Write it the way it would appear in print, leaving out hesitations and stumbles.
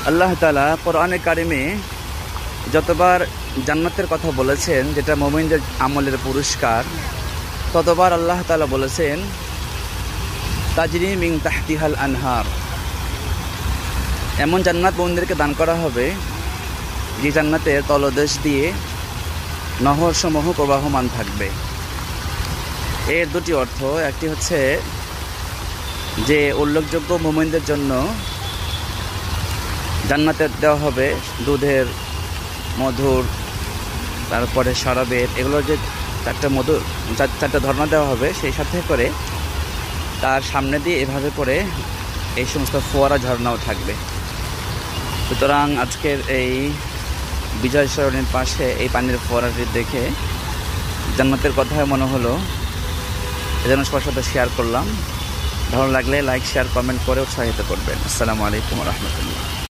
আল্লাহ তাআলা কোরআনে কারিমে যতবার জান্নাতের কথা বলেছেন, যেটা মুমিনদের আমলের পুরস্কার, ততবার আল্লাহ তাআলা বলেছেন তাজরি মিন তাহতিহাল আনহার। এমন জান্নাত মুমিনদেরকে দান করা হবে যে জান্নাতের তলদেশ দিয়ে নহরসমূহ প্রবাহমান থাকবে। এর দুটি অর্থ, একটি হচ্ছে যে উল্লেখযোগ্য মুমিনদের জন্য জান্নাতে দেওয়া হবে দুধের, মধুর, তারপরে শরাবের, এগুলোর যে চারটা ধরনা দেওয়া হবে, সেই সাথে করে তার সামনে দিয়ে এভাবে করে এই সমস্ত ফোয়ারা ঝর্ণাও থাকবে। সুতরাং আজকের এই বিজয় সরণির পাশে এই পানির ফোয়ারাটি দেখে জান্নাতের কথা মনে হলো, এজন্য সবার সাথে শেয়ার করলাম। ভালো লাগলে লাইক, শেয়ার, কমেন্ট করে উৎসাহিত করবেন। আসসালামু আলাইকুম ওয়া রাহমাতুল্লাহ।